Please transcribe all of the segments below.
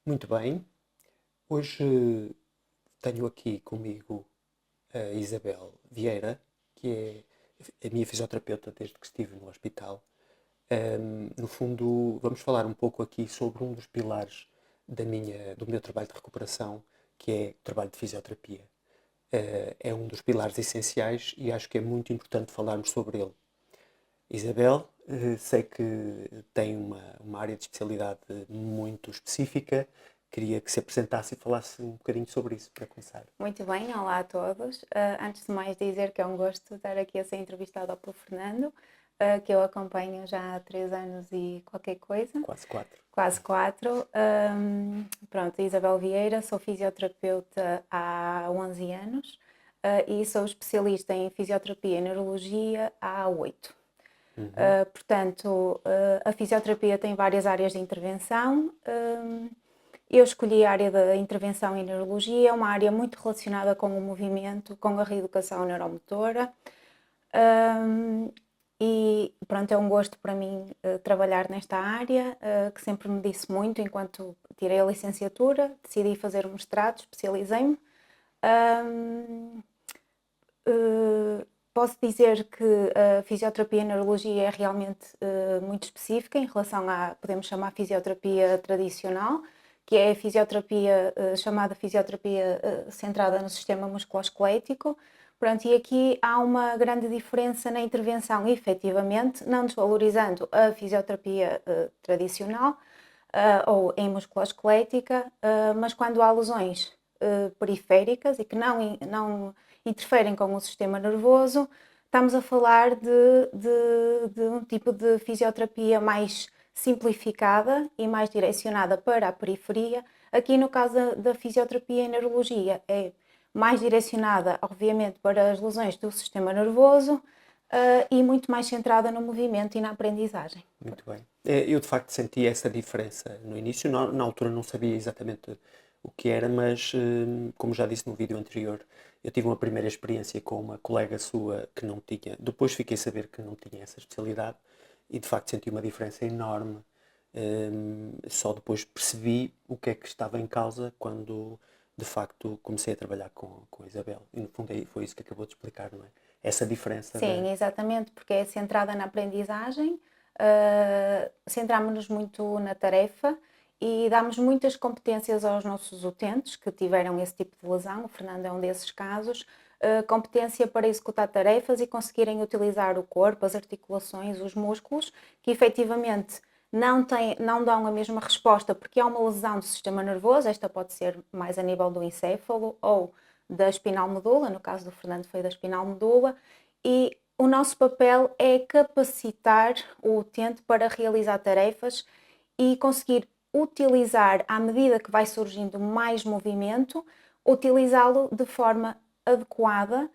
Muito bem. Hoje tenho aqui comigo a Isabel Vieira, que é a minha fisioterapeuta desde que estive no hospital. No fundo, vamos falar um pouco aqui sobre um dos pilares do meu trabalho de recuperação, que é o trabalho de fisioterapia. É um dos pilares essenciais e acho que é muito importante falarmos sobre ele. Isabel, sei que tem uma área de especialidade muito específica. Queria que se apresentasse e falasse um bocadinho sobre isso, para começar. Muito bem, olá a todos. Antes de mais dizer que é um gosto estar aqui a ser entrevistada pelo Fernando, que eu acompanho já há 3 anos e qualquer coisa, Quase quatro. quase 4. Pronto, Isabel Vieira, sou fisioterapeuta há 11 anos e sou especialista em fisioterapia e neurologia há 8. Portanto, a fisioterapia tem várias áreas de intervenção. Eu escolhi a área da intervenção em neurologia, é uma área muito relacionada com o movimento, com a reeducação neuromotora. E pronto, é um gosto para mim trabalhar nesta área, que sempre me disse muito enquanto tirei a licenciatura, decidi fazer o mestrado, especializei-me. Posso dizer que a fisioterapia e neurologia é realmente muito específica em relação à, podemos chamar, fisioterapia tradicional, que é a fisioterapia chamada fisioterapia centrada no sistema musculoesquelético. Pronto, e aqui há uma grande diferença na intervenção, efetivamente, não desvalorizando a fisioterapia tradicional ou em musculoesquelética, mas quando há lesões periféricas e que não interferem com o sistema nervoso, estamos a falar de um tipo de fisioterapia mais simplificada e mais direcionada para a periferia. Aqui no caso da fisioterapia em neurologia é mais direcionada, obviamente, para as lesões do sistema nervoso e muito mais centrada no movimento e na aprendizagem. Muito bem. Eu de facto senti essa diferença no início. Na altura não sabia exatamente o que era, mas como já disse no vídeo anterior, eu tive uma primeira experiência com uma colega sua que não tinha. Depois fiquei a saber que não tinha essa especialidade e de facto senti uma diferença enorme. Só depois percebi o que é que estava em causa quando de facto comecei a trabalhar com a Isabel. E no fundo foi isso que acabou de explicar, não é? Essa diferença da. Sim, exatamente, porque é centrada na aprendizagem, centramos-nos muito na tarefa e damos muitas competências aos nossos utentes que tiveram esse tipo de lesão, o Fernando é um desses casos, competência para executar tarefas e conseguirem utilizar o corpo, as articulações, os músculos, que efetivamente não dão a mesma resposta porque há uma lesão do sistema nervoso, esta pode ser mais a nível do encéfalo ou da espinal medula, no caso do Fernando foi da espinal medula, e o nosso papel é capacitar o utente para realizar tarefas e conseguir utilizar, à medida que vai surgindo mais movimento, utilizá-lo de forma adequada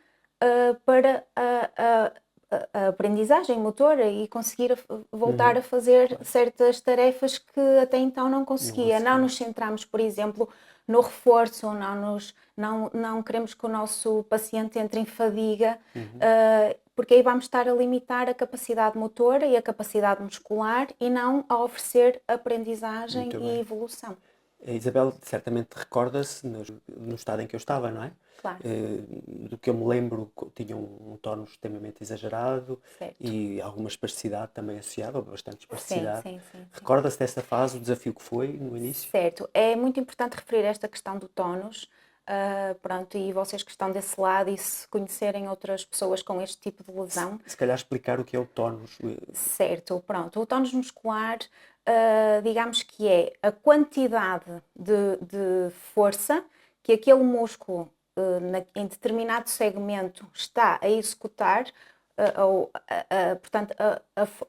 para a aprendizagem motora e conseguir voltar Uhum, a fazer claro, certas tarefas que até então não não conseguia. Não conseguia. nos centramos, por exemplo, no reforço, não queremos que o nosso paciente entre em fadiga, Uhum. porque aí vamos estar a limitar a capacidade motora e a capacidade muscular e não a oferecer aprendizagem Muito e bem. evolução. A Isabel certamente recorda-se no estado em que eu estava, não é? Claro, Do que eu me lembro, tinha um tono extremamente exagerado certo. e alguma espasticidade também associada, ou bastante Sim, espasticidade. sim, sim, sim. Recorda-se dessa fase, o desafio que foi no início? Certo, é muito importante referir esta questão do tónus, pronto, e vocês que estão desse lado e se conhecerem outras pessoas com este tipo de lesão, Se calhar explicar o que é o tónus. certo, pronto, o tónus muscular, digamos que é a quantidade de força que aquele músculo em determinado segmento está a executar, portanto,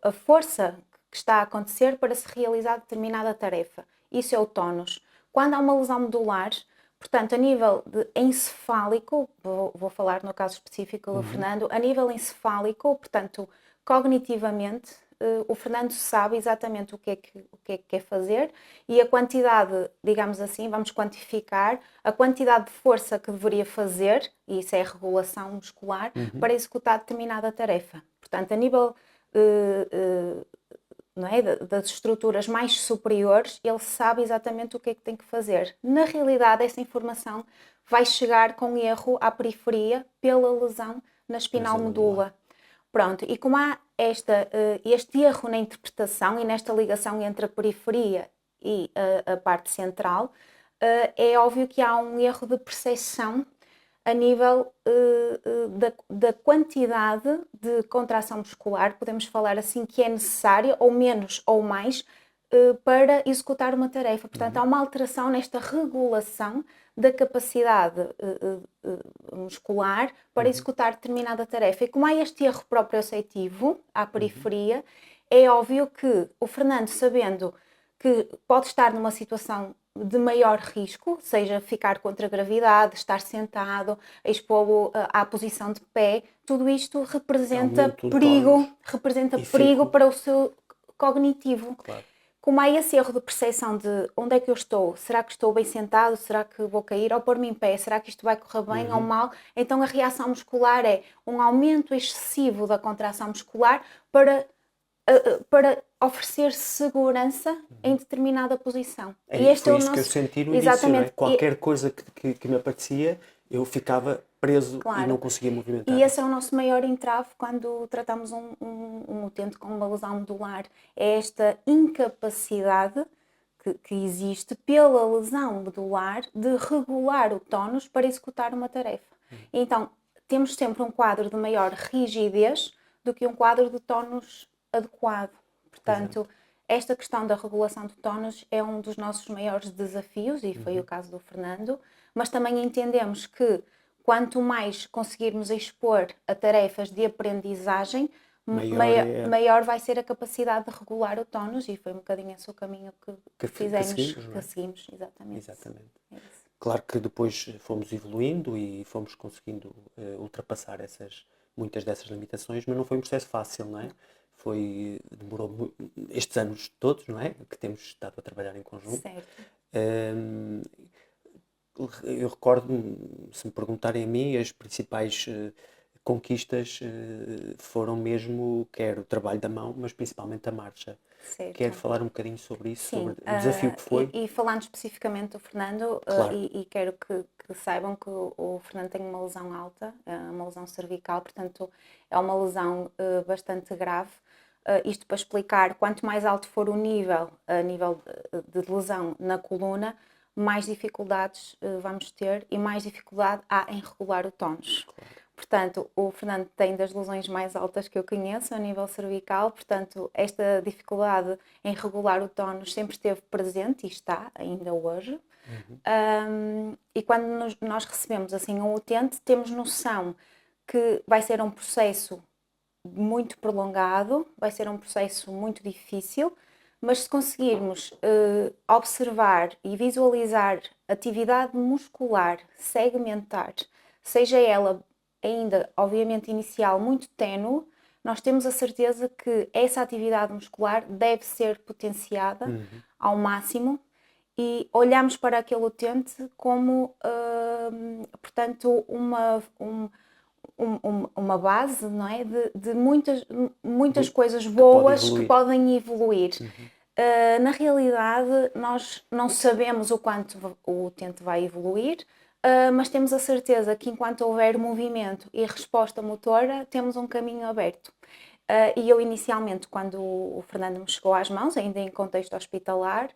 a força que está a acontecer para se realizar determinada tarefa. Isso é o tónus. Quando há uma lesão medular, portanto, a nível encefálico, vou falar no caso específico do Uhum. Fernando, a nível encefálico, portanto, cognitivamente, o Fernando sabe exatamente o que é que quer fazer e a quantidade, digamos assim, vamos quantificar a quantidade de força que deveria fazer, e isso é a regulação muscular, Uhum. para executar determinada tarefa. Portanto, a nível uh, uh, não é, das estruturas mais superiores, ele sabe exatamente o que é que tem que fazer. Na realidade, essa informação vai chegar com erro à periferia pela lesão na espinal medula. Pronto, e como há este erro na interpretação e nesta ligação entre a periferia e a parte central, é óbvio que há um erro de percepção a nível da quantidade de contração muscular, podemos falar assim, que é necessária, ou menos ou mais, para executar uma tarefa. Portanto, há uma alteração nesta regulação da capacidade muscular para executar determinada tarefa. E como há este erro proprioceptivo à periferia, é óbvio que o Fernando, sabendo que pode estar numa situação de maior risco, seja ficar contra a gravidade, estar sentado, expô-lo à posição de pé, tudo isto representa perigo para o seu cognitivo. Claro. Como há esse erro de percepção de onde é que eu estou, será que estou bem sentado, será que vou cair, ou pôr-me em pé, será que isto vai correr bem ou mal, então a reação muscular é um aumento excessivo da contração muscular para oferecer segurança em determinada posição. E este foi isso que eu senti no início, não é? Qualquer coisa que me aparecia, eu ficava preso e não conseguia movimentar. E esse é o nosso maior entrave quando tratamos um utente com uma lesão medular. É esta incapacidade que existe pela lesão medular de regular o tónus para executar uma tarefa. Então, temos sempre um quadro de maior rigidez do que um quadro de tónus adequado. Portanto, esta questão da regulação do tónus é um dos nossos maiores desafios, e foi o caso do Fernando, mas também entendemos que quanto mais conseguirmos expor a tarefas de aprendizagem, maior vai ser a capacidade de regular o tónus, e foi um bocadinho esse o caminho que seguimos, exatamente. É claro que depois fomos evoluindo e fomos conseguindo ultrapassar muitas dessas limitações, mas não foi um processo fácil, não é? Demorou estes anos todos, não é? Que temos estado a trabalhar em conjunto. Certo. Eu recordo-me, se me perguntarem a mim, as principais conquistas foram mesmo, quer o trabalho da mão, mas principalmente a marcha. Certo. Quero falar um bocadinho sobre isso, Sim, sobre o desafio que foi. E falando especificamente do Fernando, Claro. E quero que saibam que o Fernando tem uma lesão alta, uma lesão cervical, portanto é uma lesão bastante grave. Isto para explicar, quanto mais alto for o nível, a nível de lesão na coluna, mais dificuldades vamos ter e mais dificuldade há em regular o tónus. Claro. Portanto, o Fernando tem das lesões mais altas que eu conheço a nível cervical, portanto, esta dificuldade em regular o tónus sempre esteve presente e está ainda hoje. E quando nós recebemos assim um utente, temos noção que vai ser um processo muito prolongado, vai ser um processo muito difícil, mas se conseguirmos observar e visualizar atividade muscular segmentar, seja ela ainda, obviamente, inicial, muito ténue, nós temos a certeza que essa atividade muscular deve ser potenciada ao máximo e olhamos para aquele utente como, portanto, uma base, não é? de muitas coisas boas que podem evoluir. Na realidade, nós não sabemos o quanto o utente vai evoluir, mas temos a certeza que enquanto houver movimento e resposta motora, temos um caminho aberto. E eu inicialmente, quando o Fernando me chegou às mãos, ainda em contexto hospitalar,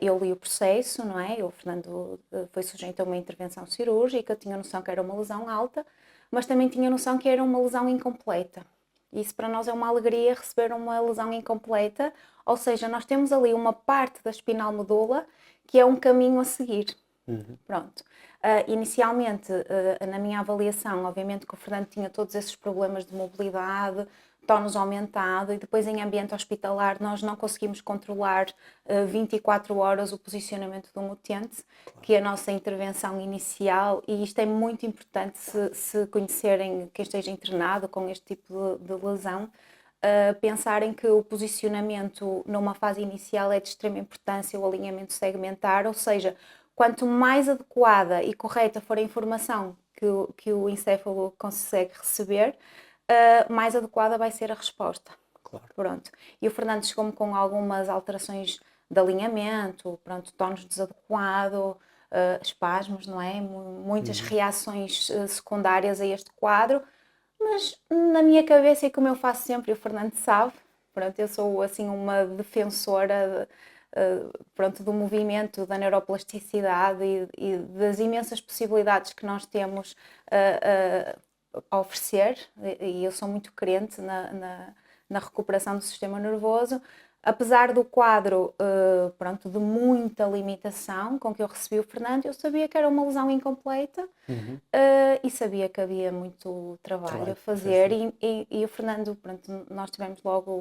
eu li o processo, não é? O Fernando foi sujeito a uma intervenção cirúrgica, tinha noção que era uma lesão alta, mas também tinha noção que era uma lesão incompleta. Isso para nós é uma alegria, receber uma lesão incompleta, ou seja, nós temos ali uma parte da espinal medula que é um caminho a seguir. Pronto. Inicialmente, na minha avaliação, obviamente que o Fernando tinha todos esses problemas de mobilidade, tónus aumentado, e depois em ambiente hospitalar nós não conseguimos controlar 24 horas o posicionamento de um utente, que é a nossa intervenção inicial, e isto é muito importante se conhecerem quem esteja internado com este tipo de lesão, pensarem que o posicionamento numa fase inicial é de extrema importância, o alinhamento segmentar, ou seja, quanto mais adequada e correta for a informação que o encéfalo consegue receber, mais adequada vai ser a resposta. Claro. Pronto. E o Fernando chegou-me com algumas alterações de alinhamento, pronto, tonos desadequado, espasmos, não é? Muitas reações secundárias a este quadro, mas na minha cabeça, e como eu faço sempre, e o Fernando sabe, pronto, eu sou assim uma defensora pronto, do movimento, da neuroplasticidade e das imensas possibilidades que nós temos a oferecer, e eu sou muito crente na recuperação do sistema nervoso. Apesar do quadro pronto, de muita limitação com que eu recebi o Fernando, eu sabia que era uma lesão incompleta e sabia que havia muito trabalho a fazer. E o Fernando, pronto, nós tivemos logo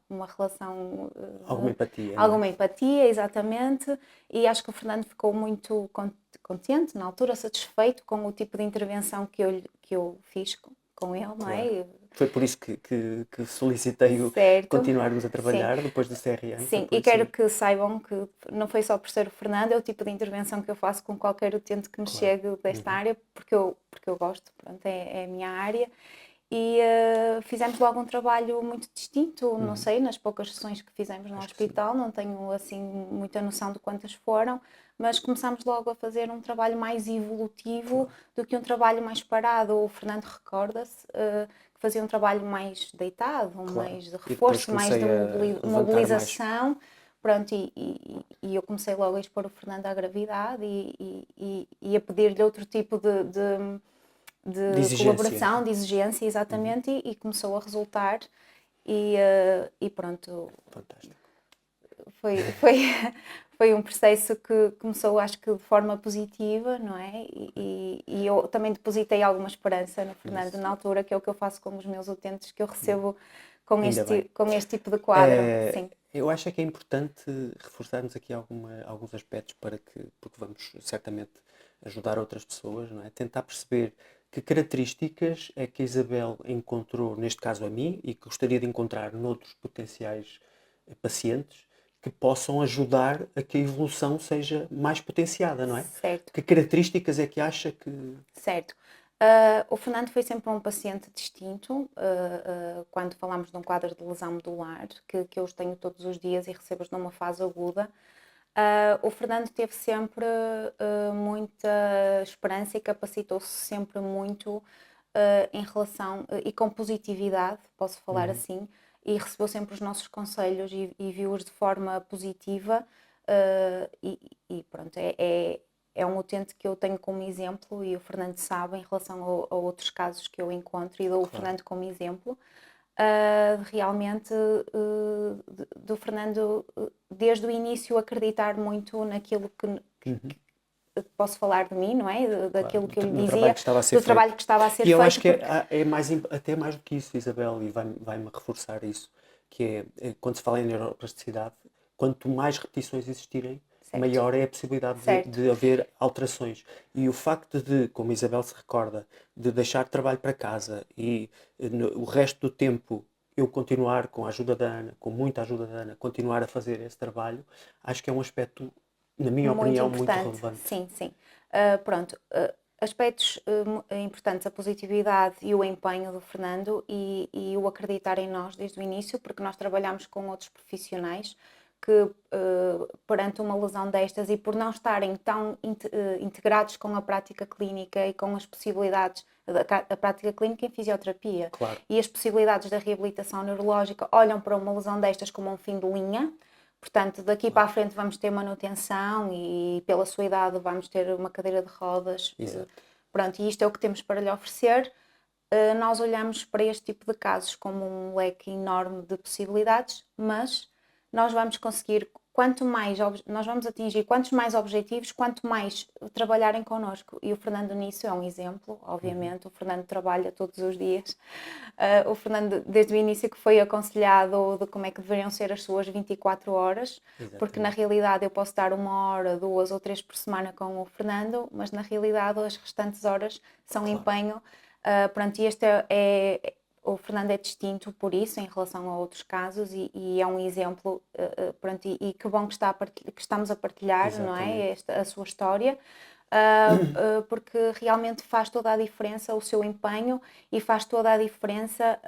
uma relação. Alguma empatia, não é? Alguma empatia, exatamente. E acho que o Fernando ficou muito contente, na altura, satisfeito com o tipo de intervenção que eu fiz com ele, não é? Claro. Foi por isso que solicitei Certo. continuarmos a trabalhar Sim. depois do CRM. Sim, e quero que saibam que não foi só por ser o Fernando, é o tipo de intervenção que eu faço com qualquer utente que me chegue desta área, porque eu gosto, pronto, é a minha área. E fizemos logo um trabalho muito distinto, não sei, nas poucas sessões que fizemos no hospital, não tenho assim muita noção de quantas foram, mas começámos logo a fazer um trabalho mais evolutivo do que um trabalho mais parado. O Fernando recorda-se que fazia um trabalho mais deitado, mais de reforço, mais de mobilização. Pronto, e eu comecei logo a expor o Fernando à gravidade e a pedir-lhe outro tipo de colaboração, de exigência, exatamente, e começou a resultar e pronto. Fantástico. Foi um processo que começou, acho que de forma positiva, não é? E eu também depositei alguma esperança no Fernando na altura, que é o que eu faço com os meus utentes, que eu recebo com este tipo de quadro. Sim. Eu acho que é importante reforçarmos aqui alguns aspectos porque vamos certamente ajudar outras pessoas, não é? Tentar perceber que características é que a Isabel encontrou, neste caso a mim, e que gostaria de encontrar noutros potenciais pacientes, que possam ajudar a que a evolução seja mais potenciada, não é? Certo. Que características é que acha que... Certo. O Fernando foi sempre um paciente distinto, quando falamos de um quadro de lesão medular, que eu os tenho todos os dias e recebo-os numa fase aguda. O Fernando teve sempre muita esperança e capacitou-se sempre muito em relação, e com positividade, posso falar assim, e recebeu sempre os nossos conselhos e viu-os de forma positiva e pronto, é um utente que eu tenho como exemplo e o Fernando sabe em relação a outros casos que eu encontro e dou o Fernando como exemplo. Realmente do Fernando desde o início acreditar muito naquilo que posso falar de mim, não é? Daquilo que eu lhe dizia, do trabalho que estava a ser feito. E eu acho que até mais do que isso, Isabel, e vai-me reforçar isso, que é quando se fala em neuroplasticidade, quanto mais repetições existirem, maior é a possibilidade de haver alterações. E o facto de, como a Isabel se recorda, de deixar trabalho para casa e o resto do tempo eu continuar com a ajuda da Ana, com muita ajuda da Ana, continuar a fazer esse trabalho, acho que é um aspecto, na minha opinião, muito relevante. Sim, sim. Pronto, aspectos importantes, a positividade e o empenho do Fernando e o acreditar em nós desde o início, porque nós trabalhamos com outros profissionais que perante uma lesão destas e por não estarem tão integrados com a prática clínica e com as possibilidades da prática clínica em fisioterapia e as possibilidades da reabilitação neurológica, olham para uma lesão destas como um fim de linha. Portanto, daqui para a frente vamos ter manutenção e pela sua idade vamos ter uma cadeira de rodas. Exato. Pronto, e isto é o que temos para lhe oferecer. Nós olhamos para este tipo de casos como um leque enorme de possibilidades, mas nós vamos conseguir, nós vamos atingir quantos mais objetivos, quanto mais trabalharem connosco. E o Fernando nisso é um exemplo, obviamente. O Fernando trabalha todos os dias. O Fernando, desde o início, que foi aconselhado de como é que deveriam ser as suas 24 horas, porque na realidade eu posso dar 1 hora, 2 ou 3 por semana com o Fernando, mas na realidade as restantes horas são empenho. Pronto, e o Fernando é distinto por isso em relação a outros casos e é um exemplo, pronto, e que bom que estamos a partilhar, não é? A sua história, porque realmente faz toda a diferença o seu empenho e faz toda a diferença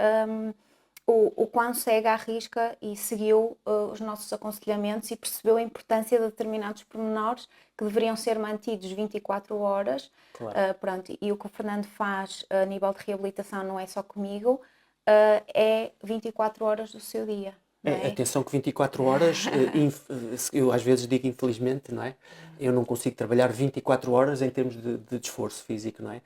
o quão cega à risca e seguiu os nossos aconselhamentos e percebeu a importância de determinados pormenores que deveriam ser mantidos 24 horas. Claro. Pronto, e o que o Fernando faz a nível de reabilitação não é só comigo, é 24 horas do seu dia. Não é? Atenção que 24 horas, eu às vezes digo infelizmente, não é? Eu não consigo trabalhar 24 horas em termos de esforço físico, não é?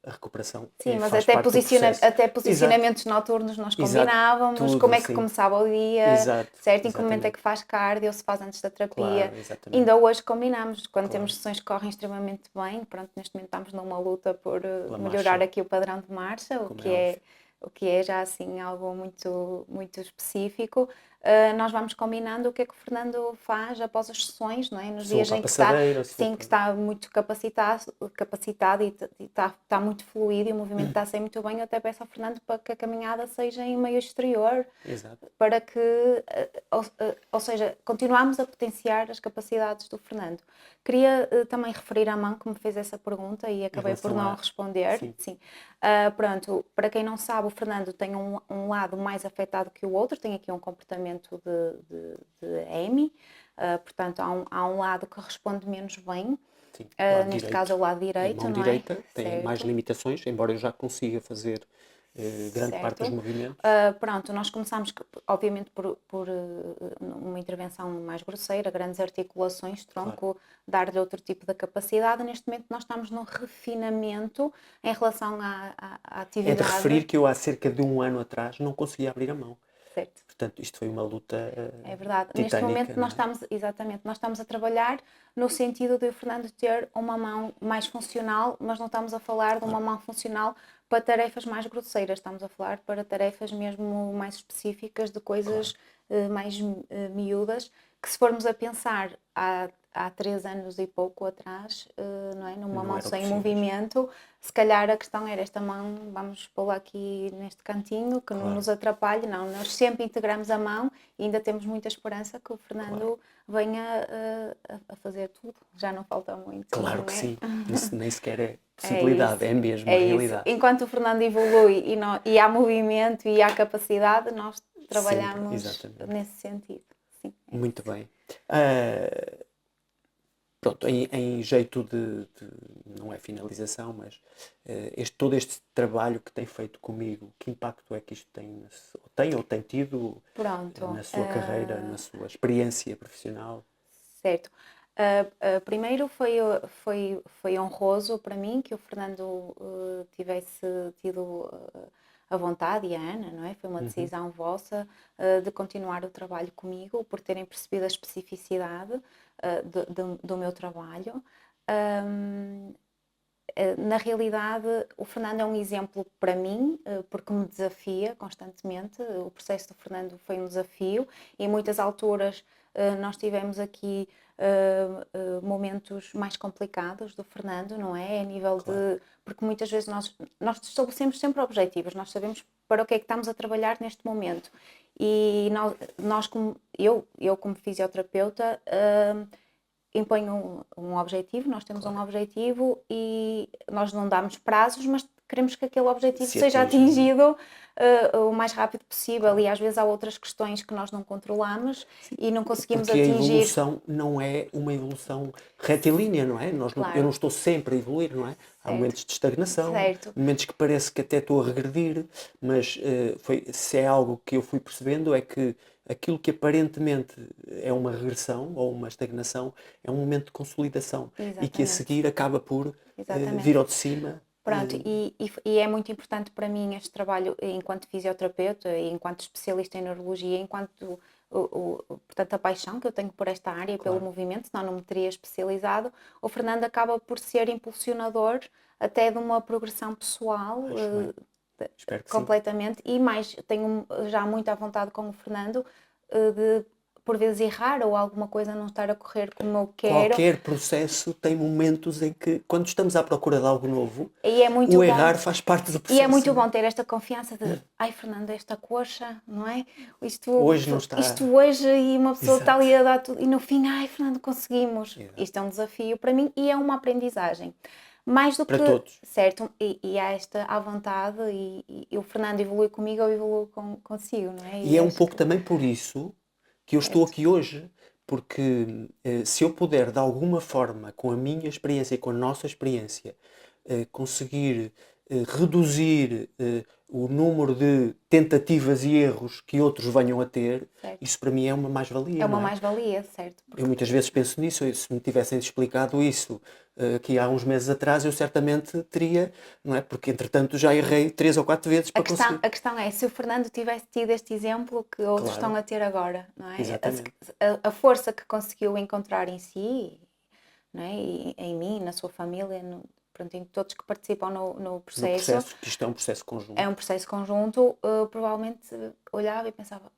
A recuperação Sim, mas faz parte do processo. até Exato, posicionamentos noturnos nós exato, combinávamos, tudo, como é que sim. começava o dia, Exato, certo? Em que momento é exatamente. que faz cardio, se faz antes da terapia. Claro, exatamente. Ainda hoje combinamos, quando Claro. temos sessões que correm extremamente bem, pronto, neste momento estamos numa luta por Pela melhorar marcha, aqui o padrão de marcha, como é óbvio. o que é já assim algo muito, muito específico. Nós vamos combinando o que é que o Fernando faz após as sessões, não é? Nos Se vou dias para a em que está, passadeira, se vou sim, que para... está muito capacitado e está muito fluido e o movimento está a sair muito bem, eu até peço ao Fernando para que a caminhada seja em meio exterior, Exato. para que, ou seja, continuamos a potenciar as capacidades do Fernando. Queria também referir à mão que me fez essa pergunta e acabei por relação não responder. Sim. Sim. Pronto, para quem não sabe, o Fernando tem um lado mais afetado que o outro, tem aqui um comportamento de EMI, portanto há um lado que responde menos bem, Sim, lado neste direito. caso é o lado A direito, mão não direita é? tem Certo. mais limitações, embora eu já consiga fazer grande parte dos Certo. movimentos. Pronto, nós começámos, obviamente, por uma intervenção mais grosseira, grandes articulações, tronco, dar-lhe outro tipo de capacidade. Neste momento nós estamos num refinamento em relação à É atividade. de referir que eu há cerca de um ano atrás não conseguia abrir a mão. Certo. Portanto, isto foi uma luta É verdade. titânica, Neste momento não é? nós estamos, exatamente, nós estamos a trabalhar no sentido de o Fernando ter uma mão mais funcional, mas não estamos a falar de uma mão funcional para tarefas mais grosseiras, estamos a falar para tarefas mesmo mais específicas, de coisas mais miúdas, que se formos a pensar há 3 anos e pouco atrás, não é? Numa Não mão eram sem possíveis. movimento, se calhar a questão era esta mão, vamos pô-la aqui neste cantinho, que não nos atrapalhe, não, nós sempre integramos a mão e ainda temos muita esperança que o Fernando venha a fazer tudo, já não falta muito. Claro não que é? sim, isso nem sequer é possibilidade, é mesmo a realidade. Enquanto o Fernando evolui e há movimento e há capacidade, nós trabalhamos exatamente. nesse sentido. Sim, Muito bem. Pronto, em jeito não é finalização, mas todo este trabalho que tem feito comigo, que impacto é que isto tem ou tem tido Pronto. na sua carreira, na sua experiência profissional? Certo. Primeiro foi honroso para mim que o Fernando tivesse tido a vontade e a Ana, não é? Foi uma decisão vossa de continuar o trabalho comigo, por terem percebido a especificidade do meu trabalho. Na realidade, o Fernando é um exemplo para mim, porque me desafia constantemente. O processo do Fernando foi um desafio e em muitas alturas nós tivemos aqui momentos mais complicados do Fernando, não é? A nível de... Porque muitas vezes nós estabelecemos sempre objetivos, nós sabemos para o que é que estamos a trabalhar neste momento. E eu como fisioterapeuta, imponho um objetivo, nós temos um objetivo e nós não damos prazos, mas queremos que aquele objetivo seja atingido o mais rápido possível e às vezes há outras questões que nós não controlamos e não conseguimos Porque atingir. a evolução não é uma evolução retilínea, não é? Eu não estou sempre a evoluir, não é? Há momentos de estagnação, momentos que parece que até estou a regredir, mas se é algo que eu fui percebendo é que aquilo que aparentemente é uma regressão ou uma estagnação é um momento de consolidação. Exatamente. E que a seguir acaba por vir ao de cima. Pronto, e é muito importante para mim este trabalho enquanto fisioterapeuta, enquanto especialista em neurologia, enquanto portanto, a paixão que eu tenho por esta área, pelo movimento, senão não me teria especializado. O Fernando acaba por ser impulsionador até de uma progressão pessoal. Espero que completamente. sim. E mais, tenho já muita vontade com o Fernando de por vezes errar ou alguma coisa não estar a correr como eu quero. Qualquer processo tem momentos em que, quando estamos à procura de algo novo, e é muito o errar faz parte do processo. E é muito bom ter esta confiança de ai Fernando, esta coxa, não é? Hoje não está... Isto hoje e uma pessoa está ali a dar tudo e no fim, ai Fernando, conseguimos. Isto é um desafio para mim e é uma aprendizagem. Mais do para que, todos. certo, e há esta à vontade e o Fernando evolui comigo, eu evoluo consigo, não é? E E é um acho pouco que, também por isso que eu estou certo, aqui hoje, porque se eu puder de alguma forma, com a minha experiência, com a nossa experiência, conseguir reduzir o número de tentativas e erros que outros venham a ter, certo. isso para mim é uma É mais-valia, uma não é? mais-valia, certo? Eu Porque, muitas vezes penso nisso, e se me tivessem explicado isso aqui há uns meses atrás, eu certamente teria, não é? Porque entretanto já errei 3 ou 4 vezes para conseguir. a questão é, se o Fernando tivesse tido este exemplo que outros estão Claro, a ter agora, não é? exatamente. A força que conseguiu encontrar em si, não é? E em mim, na sua família, pronto, em todos que participam no No processo, processo, que isto é um processo é conjunto. um processo conjunto, provavelmente olhava e pensava,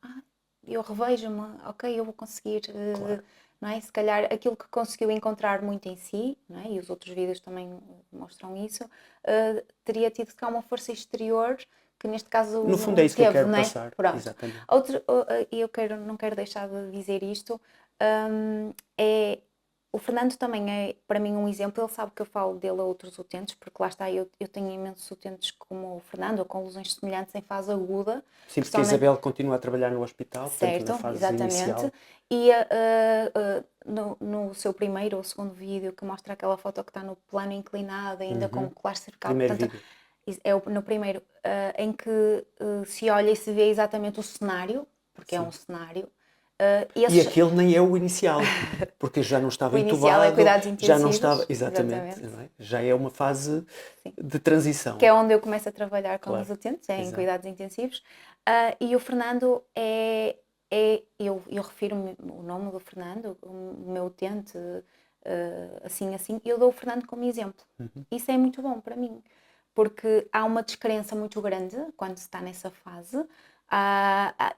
eu revejo-me, ok, eu vou conseguir, Claro. não é? Se calhar aquilo que conseguiu encontrar muito em si, não é? E os outros vídeos também mostram isso, teria tido que ter uma força exterior que neste caso No fundo é não isso que eu teve, quero não é? passar. Pronto. Exatamente. E eu não quero deixar de dizer isto, é o Fernando também é, para mim, um exemplo. Ele sabe que eu falo dele a outros utentes, porque lá está, eu tenho imensos utentes como o Fernando, ou com lesões semelhantes em fase aguda, Sim, que porque a estão Isabel continua a trabalhar no hospital, portanto, na certo, fase exatamente. inicial. E no seu primeiro ou segundo vídeo, que mostra aquela foto que está no plano inclinado, ainda com o colar cervical, Primeiro portanto, vídeo. é no primeiro, em que se olha e se vê exatamente o cenário, porque é um Sim. cenário, E esses, aquele nem é o inicial, porque eu já não o estava inicial é entubado, cuidados já não estava. intensivos, Exatamente, exatamente. não é? Já é uma fase Sim. de Que transição. é onde eu começo a trabalhar com os Claro. utentes, é em Exato. cuidados intensivos. E o Fernando eu refiro-me o nome do Fernando, o meu utente, assim, assim, eu dou o Fernando como exemplo. Isso é muito bom para mim, porque há uma descrença muito grande quando se está nessa fase.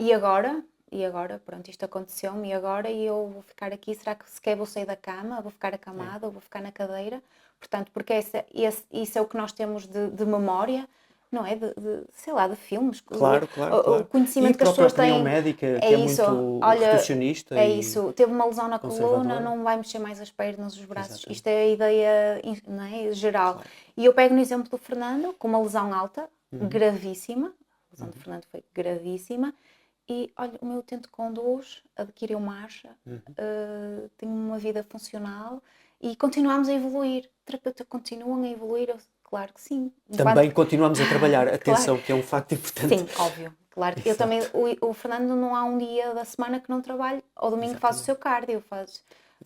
E agora, pronto, isto aconteceu-me, e agora eu vou ficar aqui, será que sequer vou sair da cama, vou ficar É. acamada, ou vou ficar na cadeira? Portanto, porque isso é o que nós temos de memória, não é? Sei lá, de filmes, Claro, claro, o claro. E a conhecimento que as própria pessoas opinião têm, médica, é que é isso, muito olha, reducionista é e isso, teve uma lesão na coluna, conservadora. não vai mexer mais as pernas, os braços, Exatamente. isto é a ideia, não é? Geral. Claro. E eu pego no exemplo do Fernando, com uma lesão alta, gravíssima, a lesão do Fernando foi gravíssima, e olha, o meu utente conduz, adquiriu marcha, tem uma vida funcional e continuamos a evoluir. O terapeuta continuam a evoluir? Claro que sim. Também continuamos a trabalhar. Claro, Atenção, que é um facto importante. sim, óbvio. Claro que eu também, Exato. o Fernando não há um dia da semana que não trabalhe. Ao domingo faz o Exatamente. seu cardio,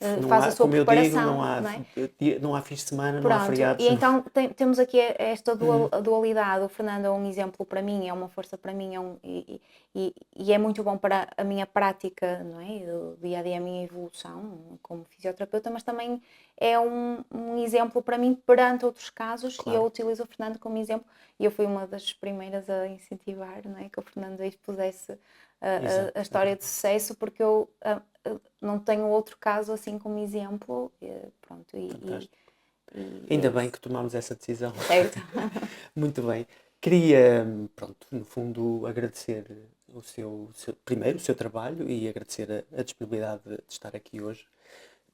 Não faz a há, sua como eu digo, preparação, não é? não há fins de semana, não há Pronto, e feriados. Não... então temos aqui esta dualidade. O Fernando é um exemplo para mim, é uma força para mim, e é muito bom para a minha prática, não é? Do dia a dia, a minha evolução como fisioterapeuta, mas também é um exemplo para mim perante outros casos, e eu Claro. utilizo o Fernando como exemplo. E eu fui uma das primeiras a incentivar, não é? Que o Fernando expusesse Exato. a história de sucesso, porque eu não tenho outro caso assim como exemplo, pronto, Fantástico. é Ainda bem isso. que tomámos essa decisão. Certo. Muito bem. Queria, pronto, no fundo, agradecer primeiro o seu trabalho e agradecer a disponibilidade de estar aqui hoje,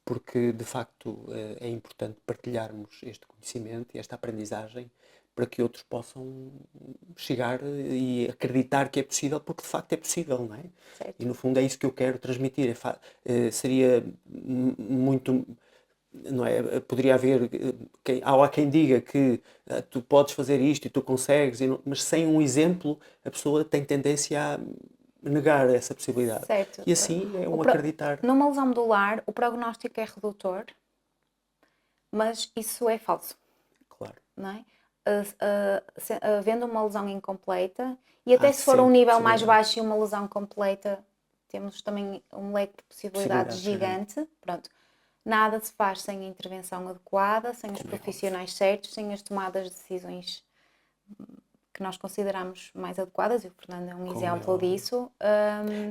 porque de facto é importante partilharmos este conhecimento e esta aprendizagem para que outros possam chegar e acreditar que é possível, porque de facto é possível, não é? Certo. E no fundo é isso que eu quero transmitir. Seria muito, não é? Poderia haver, há quem diga que tu podes fazer isto e tu consegues, mas sem um exemplo a pessoa tem tendência a negar essa possibilidade. Certo. E assim é um acreditar. Numa lesão medular, o prognóstico é redutor, mas isso é falso, Claro. não é? Havendo uma lesão incompleta, e Há até se for um sempre nível mais possibilidade. baixo e uma lesão completa, temos também um leque de possibilidades Possibilidades grandes, gigante. Pronto. Nada se faz sem a intervenção adequada, sem os como é óbvio. profissionais certos, sem as tomadas de decisões que nós consideramos mais adequadas, e o Fernando é um Como é exemplo óbvio. disso.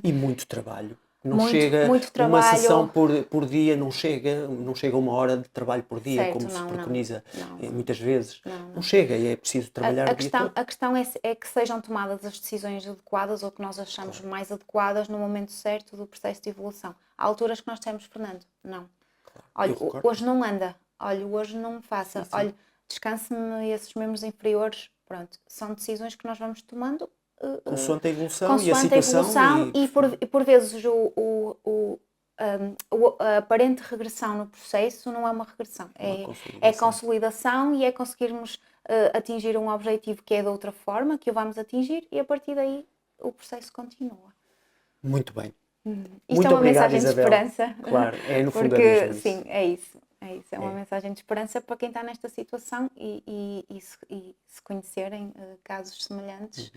E muito trabalho. Não Muito, chega muito uma sessão trabalho. por dia, não chega 1 hora de trabalho por dia, Certo, como se não, não, preconiza não, não, muitas vezes. não, Não não. chega e é preciso trabalhar o dia todo. A questão é que sejam tomadas as decisões adequadas ou que nós achamos Claro, mais adequadas no momento certo do processo de evolução. Há alturas que nós temos, Fernando, não. claro. Eu Olha, recordo. hoje não anda. Olha, hoje não Sim, faça. sim. Olha, descanse-me esses membros inferiores. Pronto, são decisões que nós vamos tomando Consoante a evolução e a consoante a situação evolução e por vezes a aparente regressão no processo não é uma regressão, é consolidação e é conseguirmos atingir um objetivo que é de outra forma, que o vamos atingir e a partir daí o processo continua. Muito bem. Isto Muito é uma obrigado, mensagem Isabel. de esperança. Claro, no fundo Porque, é mesmo isso. sim, é isso. É uma É. mensagem de esperança para quem está nesta situação e se conhecerem casos semelhantes,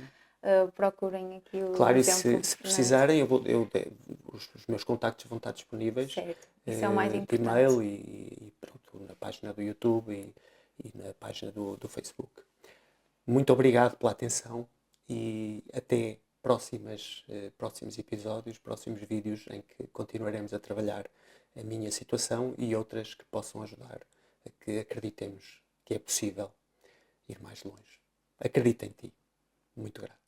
procurem aqui o Claro, e exemplo. se não é? precisarem, os meus contactos vão estar disponíveis. Certo, isso é o mais De importante. e-mail e pronto, na página do YouTube e na página do Facebook. Muito obrigado pela atenção e até próximos episódios, próximos vídeos em que continuaremos a trabalhar a minha situação e outras que possam ajudar a que acreditemos que é possível ir mais longe. Acredita em ti. Muito grato.